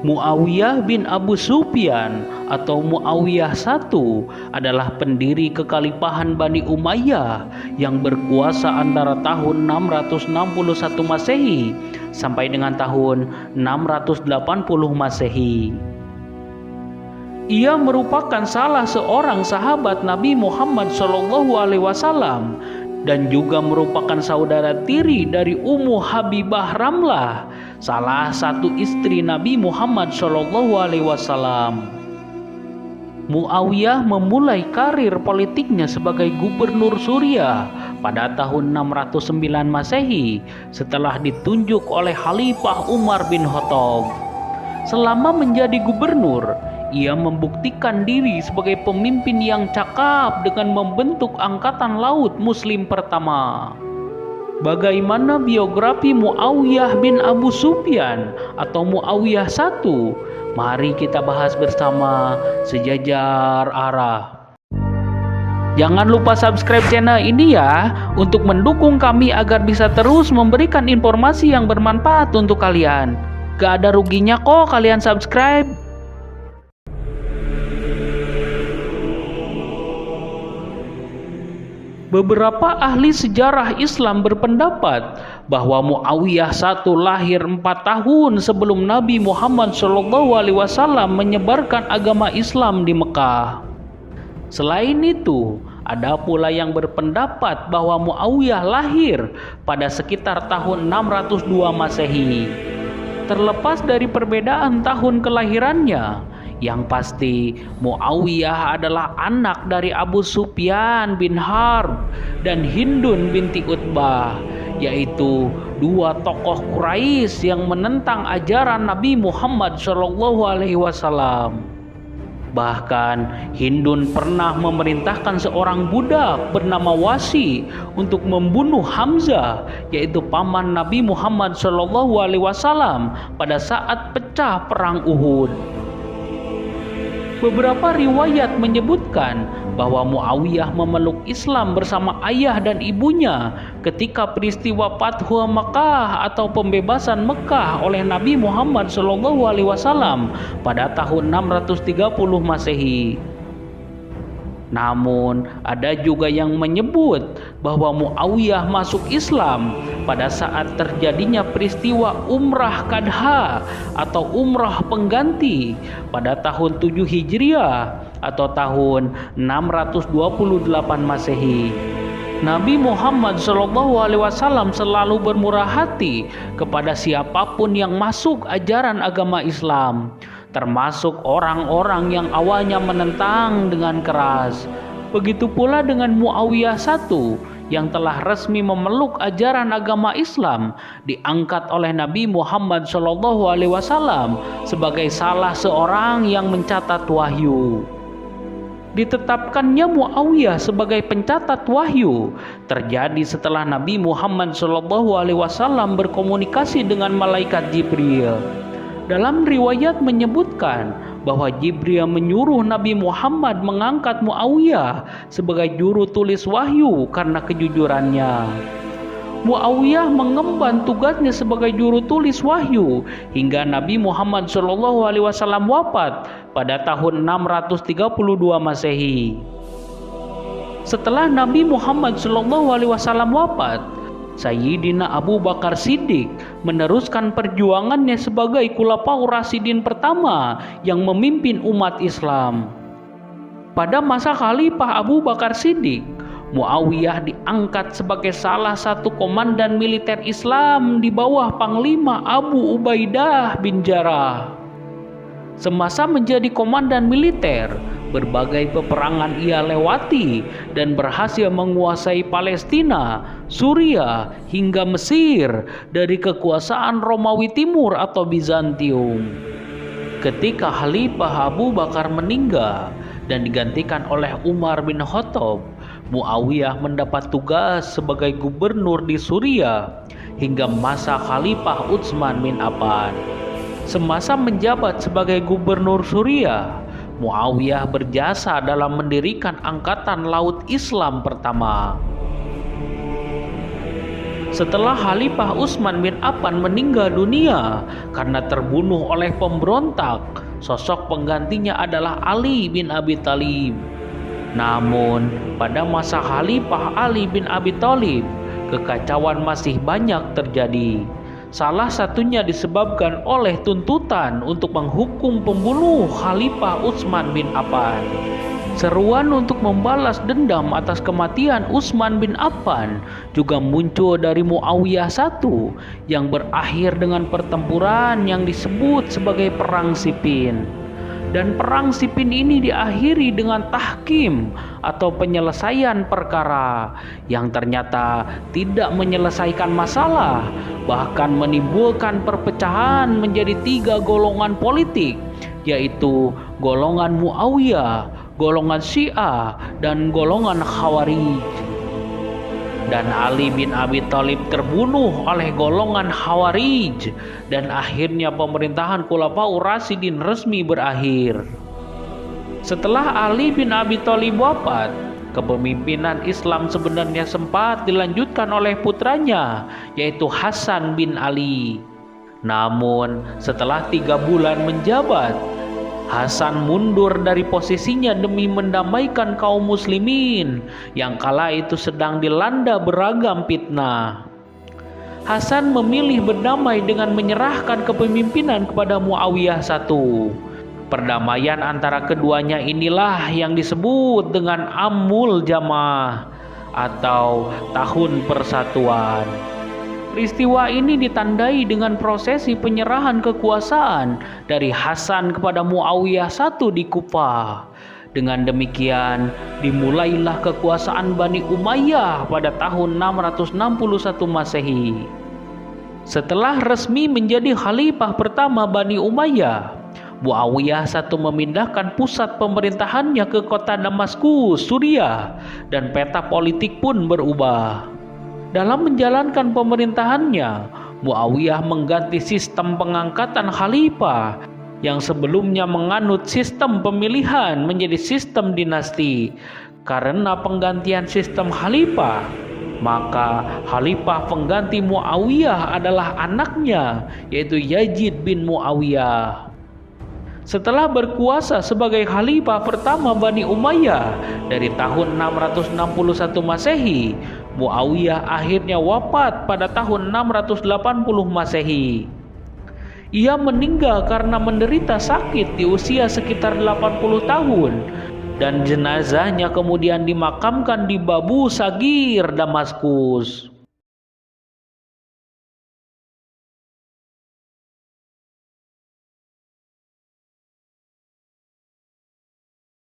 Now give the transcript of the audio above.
Muawiyah bin Abu Sufyan atau Muawiyah I adalah pendiri kekhalifahan Bani Umayyah yang berkuasa antara tahun 661 Masehi sampai dengan tahun 680 Masehi. Ia merupakan salah seorang sahabat Nabi Muhammad SAW dan juga merupakan saudara tiri dari Ummu Habibah Ramlah, salah satu istri Nabi Muhammad SAW. Muawiyah memulai karir politiknya sebagai gubernur Suriah pada tahun 609 Masehi setelah ditunjuk oleh Khalifah Umar bin Khattab. Selama menjadi gubernur, ia membuktikan diri sebagai pemimpin yang cakap dengan membentuk angkatan laut Muslim pertama. Bagaimana biografi Muawiyah bin Abu Sufyan atau Muawiyah I? Mari kita bahas bersama Sejajar Arah. Jangan lupa subscribe channel ini ya, untuk mendukung kami agar bisa terus memberikan informasi yang bermanfaat untuk kalian. Gak ada ruginya kok kalian subscribe. Beberapa ahli sejarah Islam berpendapat bahwa Muawiyah I lahir 4 tahun sebelum Nabi Muhammad SAW menyebarkan agama Islam di Mekah. Selain itu, ada pula yang berpendapat bahwa Muawiyah lahir pada sekitar tahun 602 Masehi. Terlepas dari perbedaan tahun kelahirannya, yang pasti Muawiyah adalah anak dari Abu Sufyan bin Harb dan Hindun binti Utbah, yaitu dua tokoh Quraisy yang menentang ajaran Nabi Muhammad SAW. Bahkan Hindun pernah memerintahkan seorang budak bernama Wasi untuk membunuh Hamzah, yaitu paman Nabi Muhammad SAW pada saat pecah perang Uhud. Beberapa riwayat menyebutkan bahwa Muawiyah memeluk Islam bersama ayah dan ibunya ketika peristiwa Fathu Makkah atau pembebasan Mekah oleh Nabi Muhammad SAW pada tahun 630 Masehi. Namun, ada juga yang menyebut bahwa Muawiyah masuk Islam pada saat terjadinya peristiwa Umrah Qadha atau Umrah Pengganti pada tahun 7 Hijriah atau tahun 628 Masehi. Nabi Muhammad SAW selalu bermurah hati kepada siapapun yang masuk ajaran agama Islam, termasuk orang-orang yang awalnya menentang dengan keras. Begitu pula dengan Muawiyah I yang telah resmi memeluk ajaran agama Islam, diangkat oleh Nabi Muhammad SAW sebagai salah seorang yang mencatat wahyu. Ditetapkannya Muawiyah sebagai pencatat wahyu terjadi setelah Nabi Muhammad SAW berkomunikasi dengan malaikat Jibril. Dalam riwayat menyebutkan bahwa Jibril menyuruh Nabi Muhammad mengangkat Muawiyah sebagai juru tulis wahyu karena kejujurannya. Muawiyah mengemban tugasnya sebagai juru tulis wahyu hingga Nabi Muhammad SAW wafat pada tahun 632 Masehi. Setelah Nabi Muhammad SAW wafat, Sayyidina Abu Bakar Siddiq meneruskan perjuangannya sebagai Khulafaur Rasyidin pertama yang memimpin umat Islam. Pada masa Khalifah Abu Bakar Siddiq, Muawiyah diangkat sebagai salah satu komandan militer Islam di bawah Panglima Abu Ubaidah bin Jarrah. Semasa menjadi komandan militer, berbagai peperangan ia lewati dan berhasil menguasai Palestina, Suriah, hingga Mesir dari kekuasaan Romawi Timur atau Bizantium. Ketika Khalifah Abu Bakar meninggal dan digantikan oleh Umar bin Khattab, Muawiyah mendapat tugas sebagai gubernur di Suriah hingga masa Khalifah Utsman bin Affan. Semasa menjabat sebagai gubernur Suriah, Muawiyah berjasa dalam mendirikan angkatan laut Islam pertama. Setelah Khalifah Utsman bin Affan meninggal dunia karena terbunuh oleh pemberontak, sosok penggantinya adalah Ali bin Abi Thalib. Namun, pada masa Khalifah Ali bin Abi Thalib, kekacauan masih banyak terjadi. Salah satunya disebabkan oleh tuntutan untuk menghukum pembunuh Khalifah Utsman bin Affan. Seruan untuk membalas dendam atas kematian Utsman bin Affan juga muncul dari Muawiyah I yang berakhir dengan pertempuran yang disebut sebagai Perang Siffin. Dan Perang Siffin ini diakhiri dengan tahkim atau penyelesaian perkara yang ternyata tidak menyelesaikan masalah, bahkan menimbulkan perpecahan menjadi 3 golongan politik, yaitu golongan Muawiyah, golongan Syiah, dan golongan Khawarij. Dan Ali bin Abi Thalib terbunuh oleh golongan Khawarij, dan akhirnya pemerintahan Khulafaur Rasyidin resmi berakhir. Setelah Ali bin Abi Thalib wafat, kepemimpinan Islam sebenarnya sempat dilanjutkan oleh putranya, yaitu Hasan bin Ali. Namun setelah 3 bulan menjabat, Hasan mundur dari posisinya demi mendamaikan kaum muslimin yang kala itu sedang dilanda beragam fitnah. Hasan memilih berdamai dengan menyerahkan kepemimpinan kepada Muawiyah I. Perdamaian antara keduanya inilah yang disebut dengan Amul Jamaah atau Tahun Persatuan. Peristiwa ini ditandai dengan prosesi penyerahan kekuasaan dari Hasan kepada Muawiyah I di Kufah. Dengan demikian, dimulailah kekuasaan Bani Umayyah pada tahun 661 Masehi. Setelah resmi menjadi khalifah pertama Bani Umayyah, Muawiyah I memindahkan pusat pemerintahannya ke kota Damaskus, Suriah, dan peta politik pun berubah. Dalam menjalankan pemerintahannya, Muawiyah mengganti sistem pengangkatan khalifah yang sebelumnya menganut sistem pemilihan menjadi sistem dinasti. Karena penggantian sistem khalifah, maka khalifah pengganti Muawiyah adalah anaknya, yaitu Yazid bin Muawiyah. Setelah berkuasa sebagai khalifah pertama Bani Umayyah dari tahun 661 Masehi, Muawiyah akhirnya wafat pada tahun 680 Masehi. Ia meninggal karena menderita sakit di usia sekitar 80 tahun dan jenazahnya kemudian dimakamkan di Babu Sagir, Damaskus.